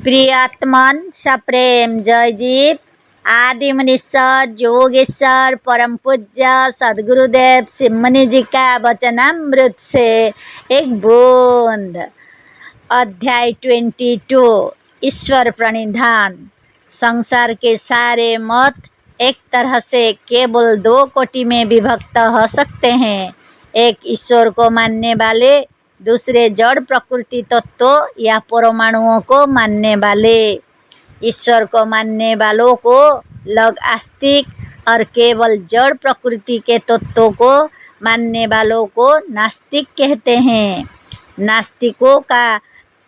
प्रियात्मन सप्रेम जयजीव आदि मुनीश्वर योगेश्वर परम पूज्य सदगुरुदेव सिमनी जी का वचनामृत से एक बूंद। अध्याय 22 ईश्वर प्रणिधान। संसार के सारे मत एक तरह से केवल दो कोटि में विभक्त हो सकते हैं। एक ईश्वर को मानने वाले, दूसरे जड़ प्रकृति तत्व या परमाणुओं को मानने वाले। ईश्वर को मानने वालों को लोग आस्तिक और केवल जड़ प्रकृति के तत्वों को मानने वालों को नास्तिक कहते हैं। नास्तिकों का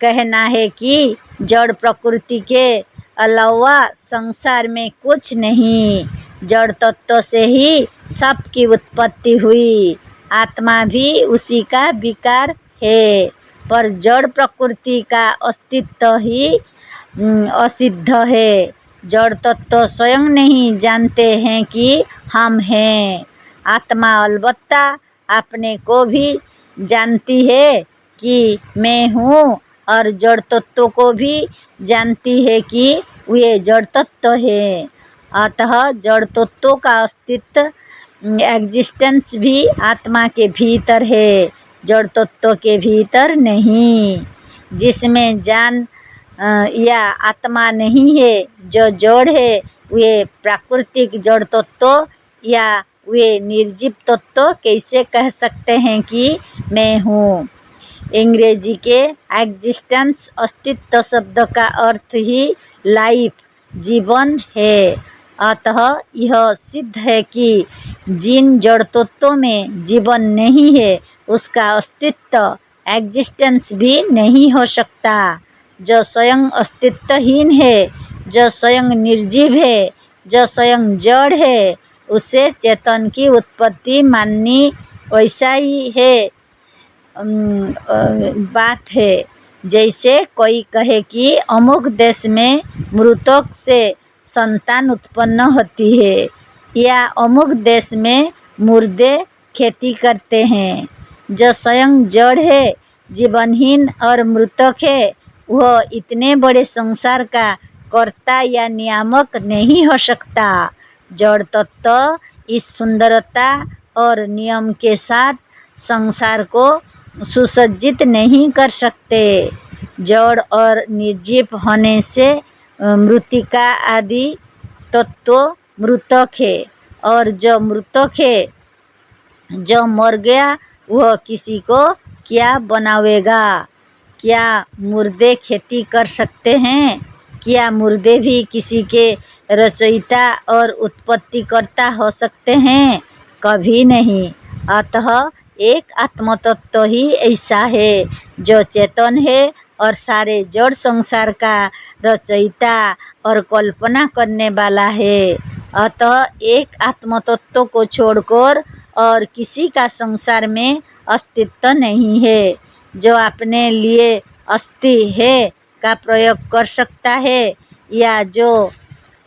कहना है कि जड़ प्रकृति के अलावा संसार में कुछ नहीं, जड़ तत्व से ही सबकी उत्पत्ति हुई, आत्मा भी उसी का विकार है, पर जड़ प्रकृति का अस्तित्व ही असिद्ध है। जड़ तत्व स्वयं नहीं जानते हैं कि हम हैं। आत्मा अलबत्ता अपने को भी जानती है कि मैं हूँ, और जड़ तत्व को भी जानती है कि वे जड़ तत्व है। अतः जड़ तत्व का अस्तित्व एग्जिस्टेंस भी आत्मा के भीतर है, जड़ तत्व के भीतर नहीं। जिसमें जान या आत्मा नहीं है, जो जड़ है, वे प्राकृतिक जड़ तत्व या वे निर्जीव तत्व कैसे कह सकते हैं कि मैं हूँ। अंग्रेजी के एग्जिस्टेंस अस्तित्व शब्द का अर्थ ही लाइफ जीवन है। अतः यह सिद्ध है कि जिन जड़ तत्वों में जीवन नहीं है, उसका अस्तित्व एग्जिस्टेंस भी नहीं हो सकता। जो स्वयं अस्तित्वहीन है, जो स्वयं निर्जीव है, जो स्वयं जड़ है, उसे चेतन की उत्पत्ति माननी वैसा ही है बात है जैसे कोई कहे कि अमुक देश में मृतक से संतान उत्पन्न होती है, या अमुक देश में मुर्दे खेती करते हैं। जो स्वयं जड़ है, जीवनहीन और मृतक है, वह इतने बड़े संसार का कर्ता या नियामक नहीं हो सकता। जड़ तत्व इस सुंदरता और नियम के साथ संसार को सुसज्जित नहीं कर सकते। जड़ और निर्जीव होने से मृतिका आदि तत्व मृतक है, और जो मृतक है, जो मर गया, वह किसी को क्या बनावेगा। क्या मुर्दे खेती कर सकते हैं? क्या मुर्दे भी किसी के रचयिता और उत्पत्तिकर्ता हो सकते हैं? कभी नहीं। अतः एक आत्मतत्व ही ऐसा है जो चेतन है और सारे जड़ संसार का रचयिता और कल्पना करने वाला है। अतः एक आत्मतत्व को छोड़कर और किसी का संसार में अस्तित्व नहीं है। जो अपने लिए अस्ति है का प्रयोग कर सकता है, या जो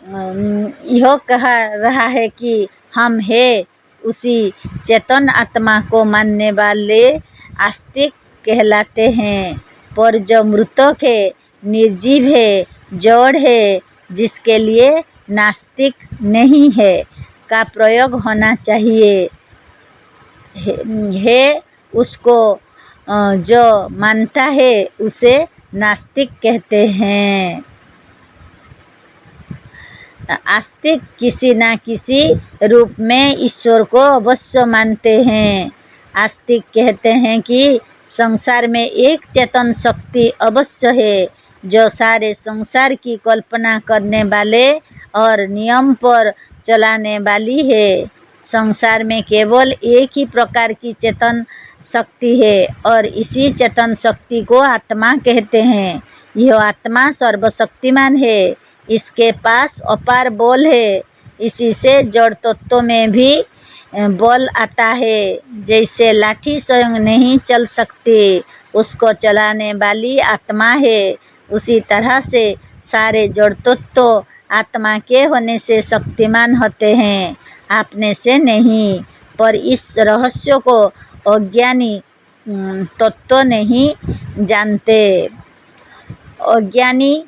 यह कह रहा है कि हम है, उसी चेतन आत्मा को मानने वाले आस्तिक कहलाते हैं। पर जो मृतक है, निर्जीव है, जड़ है, जिसके लिए नास्तिक नहीं है का प्रयोग होना चाहिए है, उसको जो मानता है उसे नास्तिक कहते हैं। आस्तिक किसी न किसी रूप में ईश्वर को अवश्य मानते हैं। आस्तिक कहते हैं कि संसार में एक चेतन शक्ति अवश्य है, जो सारे संसार की कल्पना करने वाले और नियम पर चलाने वाली है। संसार में केवल एक ही प्रकार की चेतन शक्ति है, और इसी चेतन शक्ति को आत्मा कहते हैं। यह आत्मा सर्वशक्तिमान है, इसके पास अपार बल है। इसी से जड़ तत्व में भी बल आता है। जैसे लाठी स्वयं नहीं चल सकती, उसको चलाने वाली आत्मा है, उसी तरह से सारे जड़ तत्व आत्मा के होने से शक्तिमान होते हैं, अपने से नहीं। पर इस रहस्य को अज्ञानी तत्व नहीं जानते। अज्ञानी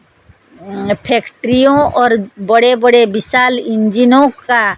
फैक्ट्रियों और बड़े बड़े विशाल इंजनों का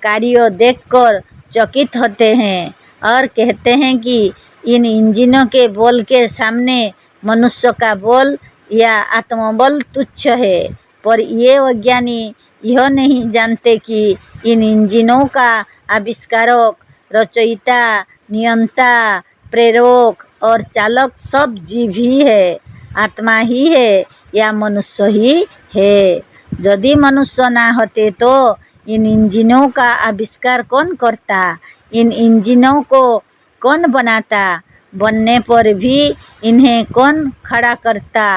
कार्य देखकर चकित होते हैं और कहते हैं कि इन इंजनों के बल के सामने मनुष्य का बल या आत्मबल तुच्छ है। पर ये वैज्ञानी यह नहीं जानते कि इन इंजनों का आविष्कारक, रचयिता, नियंता, प्रेरक और चालक सब जीव ही है, आत्मा ही है या मनुष्य ही है। यदि मनुष्य ना होते तो इन इंजनों का आविष्कार कौन करता, इन इंजनों को कौन बनाता, बनने पर भी इन्हें कौन खड़ा करता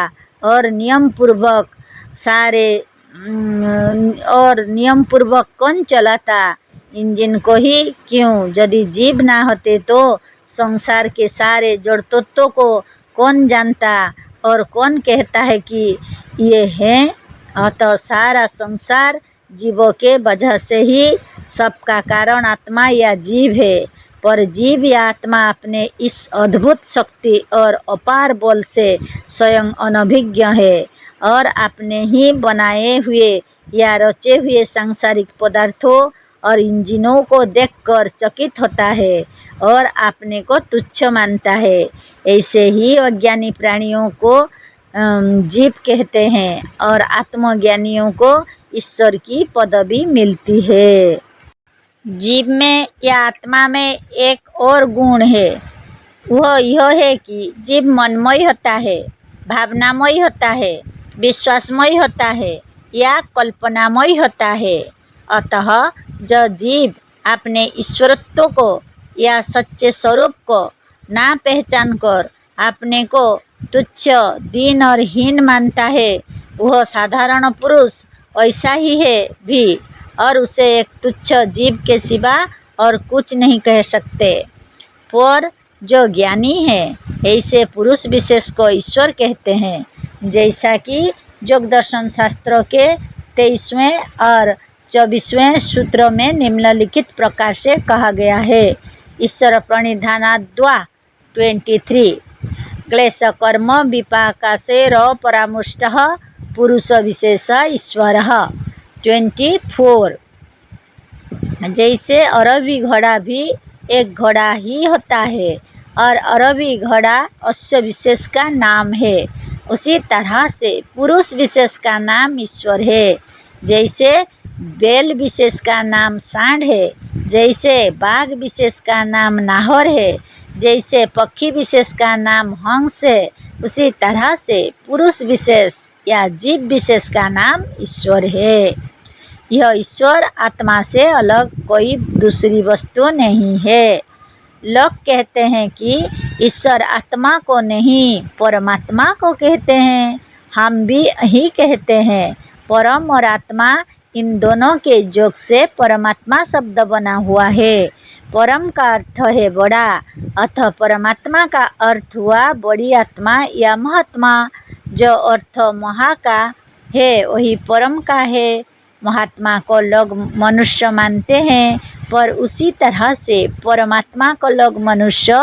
और नियम पूर्वक कौन चलाता इंजन को ही क्यों। यदि जीव ना होते तो संसार के सारे जड़ तत्वों को कौन जानता और कौन कहता है कि ये हैं। अतः सारा संसार जीवों के वजह से ही सबका कारण आत्मा या जीव है। पर जीव या आत्मा अपने इस अद्भुत शक्ति और अपार बल से स्वयं अनभिज्ञ है और अपने ही बनाए हुए या रचे हुए सांसारिक पदार्थों और इंजनों को देखकर चकित होता है और अपने को तुच्छ मानता है। ऐसे ही अज्ञानी प्राणियों को जीव कहते हैं और आत्मज्ञानियों को ईश्वर की पदवी मिलती है। जीव में या आत्मा में एक और गुण है, वह यह है कि जीव मनमय होता है, भावनामय होता है, विश्वासमय होता है या कल्पनामय होता है। अतः जो जीव अपने ईश्वरत्व को या सच्चे स्वरूप को ना पहचान कर अपने को तुच्छ, दीन और हीन मानता है, वह साधारण पुरुष ऐसा ही है भी और उसे एक तुच्छ जीव के सिवा और कुछ नहीं कह सकते। पर जो ज्ञानी है ऐसे पुरुष विशेष को ईश्वर कहते हैं, जैसा कि योग दर्शन शास्त्रों के 23वें और 24वें सूत्रों में निम्नलिखित प्रकार से कहा गया है। ईश्वर प्रणिधानाद्वा 23 क्लेश कर्म विपाकाशेर परामुष्टः पुरुष विशेष ईश्वर 24 जैसे अरबी घोड़ा भी एक घोड़ा ही होता है और अरबी घोड़ा अश्व विशेष का नाम है, उसी तरह से पुरुष विशेष का नाम ईश्वर है। जैसे बैल विशेष का नाम सांड है, जैसे बाघ विशेष का नाम नाहर है, जैसे पक्षी विशेष का नाम हंस है, उसी तरह से पुरुष विशेष या जीव विशेष का नाम ईश्वर है। यह ईश्वर आत्मा से अलग कोई दूसरी वस्तु नहीं है। लोग कहते हैं कि ईश्वर आत्मा को नहीं परमात्मा को कहते हैं। हम भी यही कहते हैं। परम और आत्मा इन दोनों के योग से परमात्मा शब्द बना हुआ है। परम का अर्थ है बड़ा, अतः परमात्मा का अर्थ हुआ बड़ी आत्मा या महात्मा। जो अर्थ महा का है वही परम का है। महात्मा को लोग मनुष्य मानते हैं, पर उसी तरह से परमात्मा को लोग मनुष्य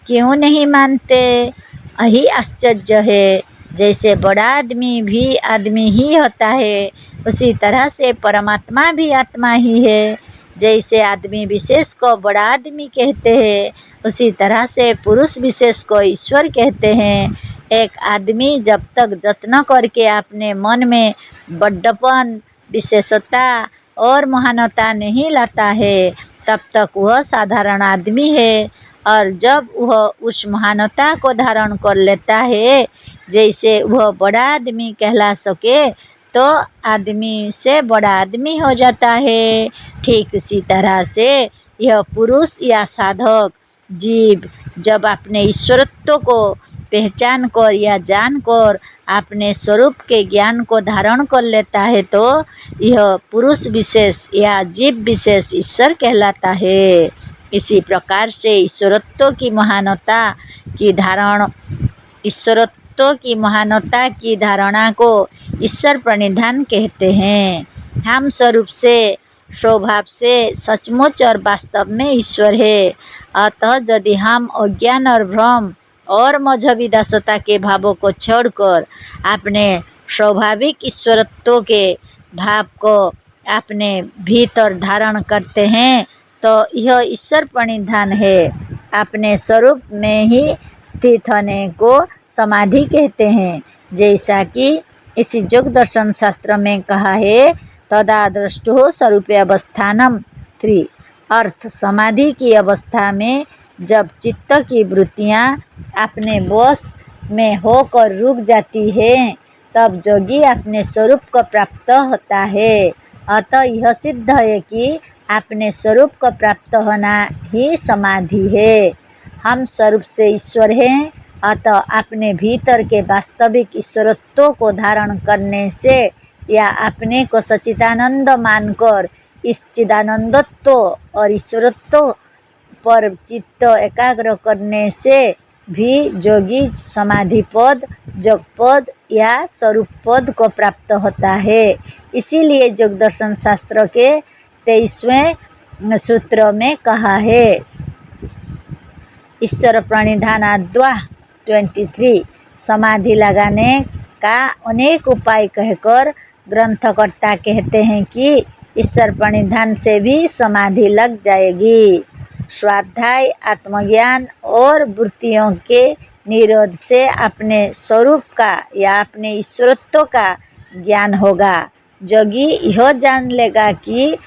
क्यों नहीं मानते, यही आश्चर्य है। जैसे बड़ा आदमी भी आदमी ही होता है, उसी तरह से परमात्मा भी आत्मा ही है। जैसे आदमी विशेष को बड़ा आदमी कहते हैं, उसी तरह से पुरुष विशेष को ईश्वर कहते हैं। एक आदमी जब तक यत्न करके अपने मन में बड़प्पन, विशेषता और महानता नहीं लाता है, तब तक वह साधारण आदमी है। और जब वह उस महानता को धारण कर लेता है, जैसे वह बड़ा आदमी कहला सके, तो आदमी से बड़ा आदमी हो जाता है। ठीक इसी तरह से यह पुरुष या साधक जीव जब अपने ईश्वरत्व को पहचान कर या जान कर अपने स्वरूप के ज्ञान को धारण कर लेता है, तो यह पुरुष विशेष या जीव विशेष ईश्वर कहलाता है। इसी प्रकार से ईश्वरत्व की महानता की धारणा को ईश्वर प्रणिधान कहते हैं। हम स्वरूप से, स्वभाव से सचमुच और वास्तव में ईश्वर है। अतः यदि हम अज्ञान और भ्रम और मजहबी दासता के भावों को छोड़कर अपने स्वाभाविक ईश्वरत्व के भाव को अपने भीतर धारण करते हैं तो यह ईश्वर प्रणिधान है। अपने स्वरूप में ही स्थित होने को समाधि कहते हैं। जैसा कि इसी योग दर्शन शास्त्र में कहा है, तदा दृष्टो स्वरूपे अवस्थानम 3। अर्थ, समाधि की अवस्था में जब चित्त की वृत्तियाँ अपने वश में होकर रुक जाती है तब योगी अपने स्वरूप को प्राप्त होता है। अतः यह सिद्ध है कि अपने स्वरूप को प्राप्त होना ही समाधि है। हम स्वरूप से ईश्वर हैं, अतः अपने भीतर के वास्तविक ईश्वरत्व को धारण करने से या अपने को सच्चिदानंद मानकर इस चिदानंदत्व और ईश्वरत्व पर चित्त एकाग्र करने से भी योगी समाधि पद, योग पद या स्वरूप पद को प्राप्त होता है। इसीलिए योग दर्शन शास्त्र के 23वें सूत्र में कहा है, ईश्वर प्रणिधानाद्वा 23, समाधि लगाने का अनेक उपाय कहकर ग्रंथकर्ता कहते हैं कि ईश्वर प्रणिधान से भी समाधि लग जाएगी। स्वाध्याय, आत्मज्ञान और वृत्तियों के निरोध से अपने स्वरूप का या अपने ईश्वरत्व का ज्ञान होगा। योगी यह जान लेगा कि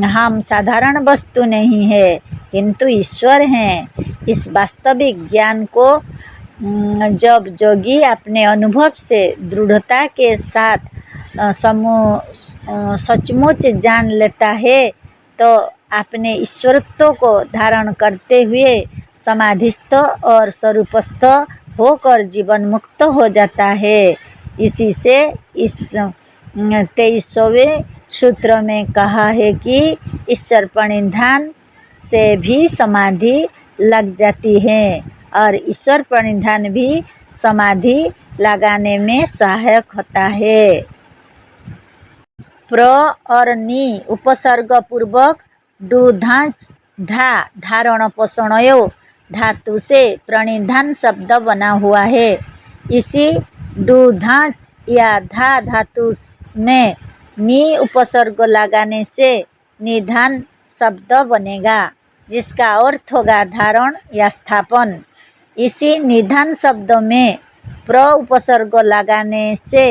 हम साधारण वस्तु नहीं है किंतु ईश्वर हैं। इस वास्तविक ज्ञान को जब योगी अपने अनुभव से दृढ़ता के साथ सचमुच जान लेता है तो अपने ईश्वरत्व को धारण करते हुए समाधिस्थ और स्वरूपस्थ होकर जीवन मुक्त हो जाता है। इसी से इस 23वें सूत्र में कहा है कि ईश्वर प्रणिधान से भी समाधि लग जाती है और ईश्वर प्रणिधान भी समाधि लगाने में सहायक होता है। प्र और नि उपसर्ग पूर्वक डू धाच धा धारण पोषणयो धातु से प्रणिधान शब्द बना हुआ है। इसी डू धाच या धा धातु में नि उपसर्ग लगाने से निधान शब्द बनेगा, जिसका अर्थ होगा धारण या स्थापन। इसी निधान शब्द में प्र उपसर्ग लगाने से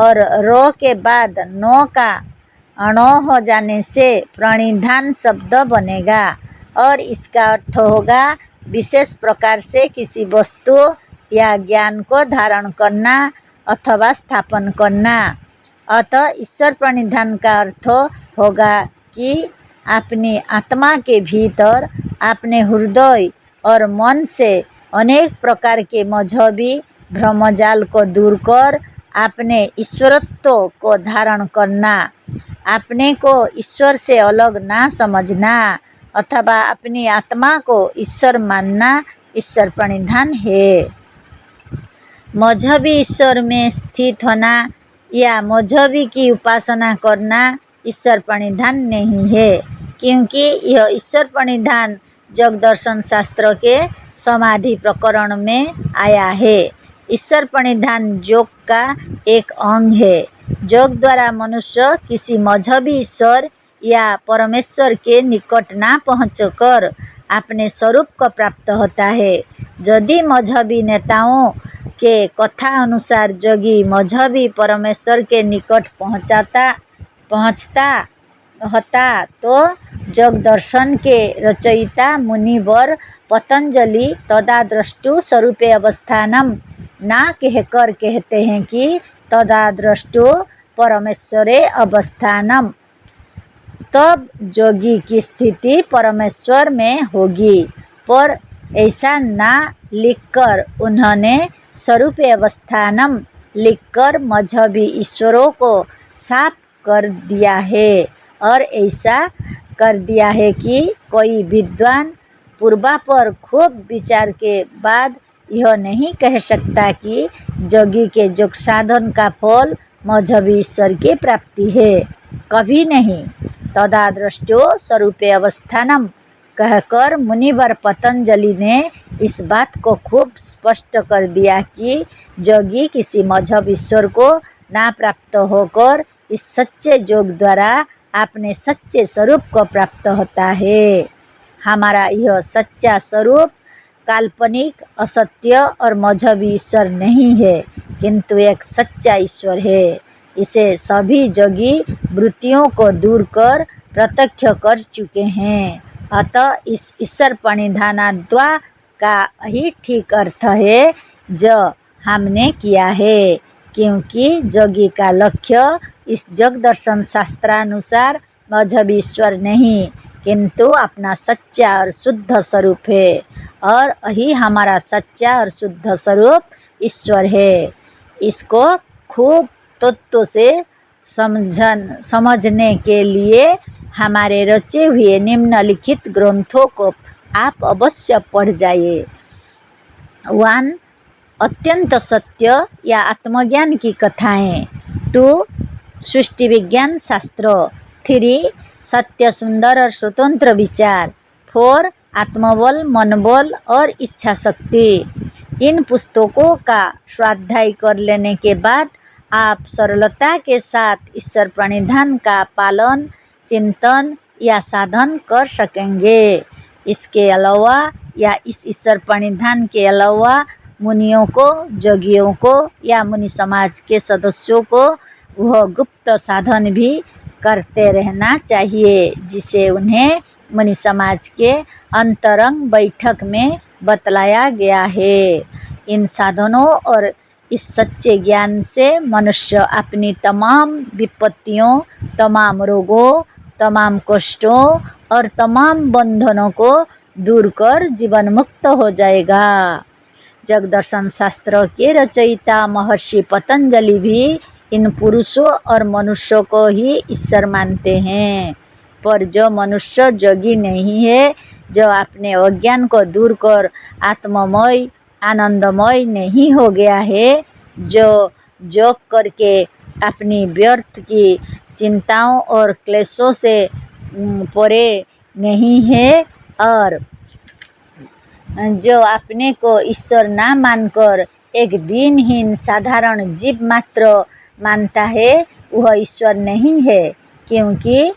और रो के बाद नो का अणो हो जाने से प्रणिधान शब्द बनेगा और इसका अर्थ होगा विशेष प्रकार से किसी वस्तु या ज्ञान को धारण करना अथवा स्थापन करना। अतः ईश्वर प्रणिधान का अर्थ होगा कि अपनी आत्मा के भीतर अपने हृदय और मन से अनेक प्रकार के मजहबी भ्रमजाल को दूर कर अपने ईश्वरत्व को धारण करना। अपने को ईश्वर से अलग ना समझना अथवा अपनी आत्मा को ईश्वर मानना ईश्वर प्रणिधान है। मजहबी ईश्वर में स्थित होना या मजहबी की उपासना करना ईश्वर प्रणिधान नहीं है, क्योंकि यह ईश्वर प्रणिधान योग दर्शन शास्त्र के समाधि प्रकरण में आया है। ईश्वर प्रणिधान योग का एक अंग है। योग द्वारा मनुष्य किसी मजहबी ईश्वर या परमेश्वर के निकट ना पहुंचकर अपने स्वरूप को प्राप्त होता है। यदि मजहबी नेताओं के कथा अनुसार योगी मजहबी परमेश्वर के निकट पहुंचता होता तो योग दर्शन के रचयिता मुनिवर पतंजलि तदाद्रष्टु स्वरूपे अवस्थानम ना कहकर कहते हैं कि तदाद्रष्टु परमेश्वरे अवस्थानम। तब योगी की स्थिति परमेश्वर में होगी, पर ऐसा ना लिखकर उन्होंने स्वरूपे अवस्थानम लिखकर मजहबी ईश्वरों को साफ कर दिया है और ऐसा कर दिया है कि कोई विद्वान पूर्वापर खूब विचार के बाद यह नहीं कह सकता कि योगी के योग साधन का फल मजहबी ईश्वर की प्राप्ति है, कभी नहीं। तदाद्रष्टो स्वरूपे अवस्थानम कहकर मुनिवर पतंजलि ने इस बात को खूब स्पष्ट कर दिया कि योगी किसी मजहब ईश्वर को ना प्राप्त होकर इस सच्चे योग द्वारा अपने सच्चे स्वरूप को प्राप्त होता है। हमारा यह सच्चा स्वरूप काल्पनिक, असत्य और मजहबी ईश्वर नहीं है, किंतु एक सच्चा ईश्वर है। इसे सभी योगी वृत्तियों को दूर कर प्रत्यक्ष कर चुके हैं। अतः इस ईश्वर प्रणिधानाद्वा का ही ठीक अर्थ है जो हमने किया है, क्योंकि योगी का लक्ष्य इस जग दर्शन शास्त्रानुसार मजहबी ईश्वर नहीं, किंतु अपना सच्चा और शुद्ध स्वरूप है, और यही हमारा सच्चा और शुद्ध स्वरूप ईश्वर है। इसको खूब तत्व से समझने के लिए हमारे रचे हुए निम्नलिखित ग्रंथों को आप अवश्य पढ़ जाइए। 1. अत्यंत सत्य या आत्मज्ञान की कथाएं। 2. सृष्टि विज्ञान शास्त्र। 3. सत्य, सुंदर और स्वतंत्र विचार। 4. आत्मबल, मनबल और इच्छा शक्ति। इन पुस्तकों का स्वाध्याय कर लेने के बाद आप सरलता के साथ ईश्वर प्रणिधान का पालन, चिंतन या साधन कर सकेंगे। इसके अलावा या इस ईश्वर प्रणिधान के अलावा मुनियों को, योगियों को या मुनि समाज के सदस्यों को वह गुप्त साधन भी करते रहना चाहिए, जिसे उन्हें मुनि समाज के अंतरंग बैठक में बतलाया गया है। इन साधनों और इस सच्चे ज्ञान से मनुष्य अपनी तमाम विपत्तियों, तमाम रोगों, तमाम कष्टों और तमाम बंधनों को दूर कर जीवन मुक्त हो जाएगा। जगदर्शन शास्त्र के रचयिता महर्षि पतंजलि भी इन पुरुषों और मनुष्यों को ही ईश्वर मानते हैं। पर जो मनुष्य योगी नहीं है, जो अपने अज्ञान को दूर कर आत्ममय, आनंदमय नहीं हो गया है, जो योग करके अपनी व्यर्थ की चिंताओं और क्लेशों से परे नहीं है, और जो अपने को ईश्वर ना मानकर एक दीनहीन साधारण जीव मात्र मानता है, वह ईश्वर नहीं है, क्योंकि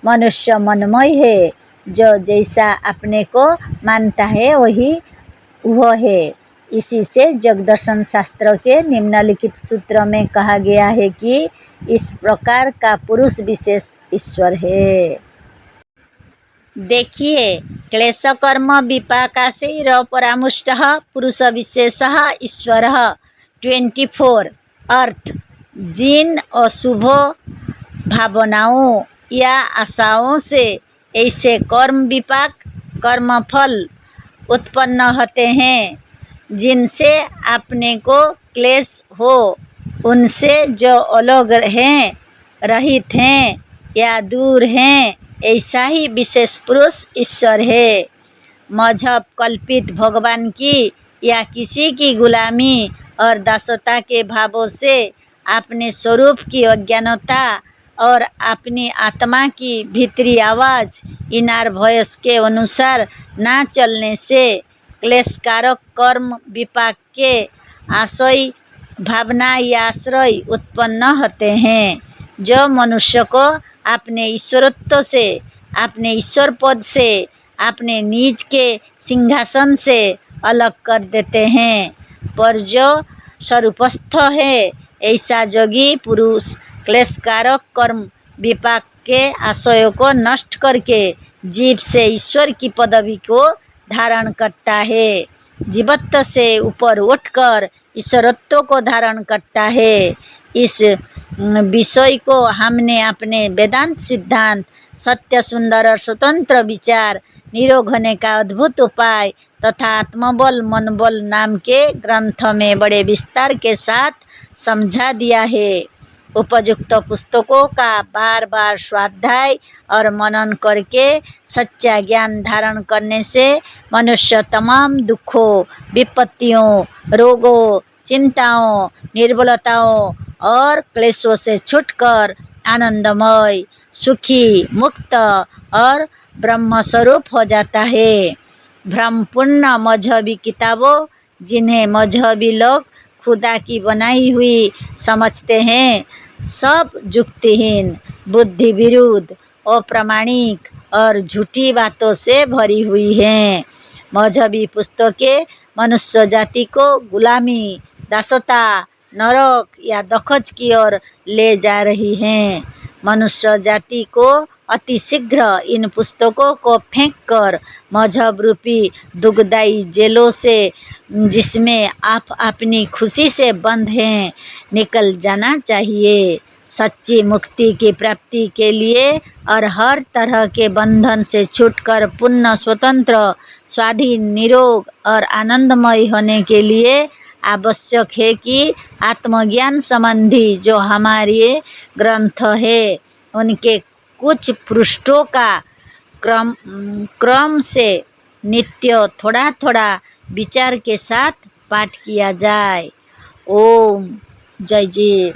मनुष्य मनमय है। जो जैसा अपने को मानता है वही वह है। इसी से जगदर्शन शास्त्र के निम्नलिखित सूत्र में कहा गया है कि इस प्रकार का पुरुष विशेष ईश्वर है। देखिए, क्लेश कर्म विपाकाशैर परामुष्टः पुरुष विशेषः ईश्वरः। 24 अर्थ। जिन अशुभ भावनाओं या आशाओं से ऐसे कर्म विपाक, कर्मफल उत्पन्न होते हैं जिनसे अपने को क्लेश हो, उनसे जो अलग हैं, रहित हैं या दूर हैं, ऐसा ही विशेष पुरुष ईश्वर है। मजहब कल्पित भगवान की या किसी की गुलामी और दासता के भावों से अपने स्वरूप की अज्ञानता और अपनी आत्मा की भीतरी आवाज़ इनर वॉइस के अनुसार ना चलने से क्लेशकारक कर्म विपाक के आशय, भावना या आश्रय उत्पन्न होते हैं, जो मनुष्य को अपने ईश्वरत्व से, अपने ईश्वर पद से, अपने निज के सिंहासन से अलग कर देते हैं। पर जो स्वरूपस्थ है, ऐसा योगी पुरुष क्लेशकारक कर्म विपाक के आशयों को नष्ट करके जीव से ईश्वर की पदवी को धारण करता है, जीवत्व से ऊपर उठकर ईश्वरत्व को धारण करता है। इस विषय को हमने अपने वेदांत सिद्धांत सत्य, सुंदर और स्वतंत्र विचार, निरोग होने का अद्भुत उपाय तथा आत्मबल, मनबल नाम के ग्रंथ में बड़े विस्तार के साथ समझा दिया है। उपयुक्त पुस्तकों का बार बार स्वाध्याय और मनन करके सच्चा ज्ञान धारण करने से मनुष्य तमाम दुखों, विपत्तियों, रोगों, चिंताओं, निर्बलताओं और क्लेशों से छूटकर आनंदमय, सुखी, मुक्त और ब्रह्म स्वरूप हो जाता है। भ्रमपूर्ण मजहबी किताबों, जिन्हें मजहबी लोग खुदा की बनाई हुई समझते हैं, सब युक्तिहीन, बुद्धि विरुद्ध, अप्रामाणिक और झूठी बातों से भरी हुई हैं। मजहबी पुस्तकें मनुष्य जाति को गुलामी, दासता, नरक या दखच की ओर ले जा रही हैं। मनुष्य जाति को अति शीघ्र इन पुस्तकों को फेंककर मजहब रूपी दुखदायी जेलों से, जिसमें आप अपनी खुशी से बंद हैं, निकल जाना चाहिए। सच्ची मुक्ति की प्राप्ति के लिए और हर तरह के बंधन से छूटकर पुनः स्वतंत्र, स्वाधीन, निरोग और आनंदमय होने के लिए आवश्यक है कि आत्मज्ञान संबंधी जो हमारे ग्रंथ है, उनके कुछ पृष्ठों का क्रम से नित्य थोड़ा थोड़ा विचार के साथ पाठ किया जाए। ओम जय जीव।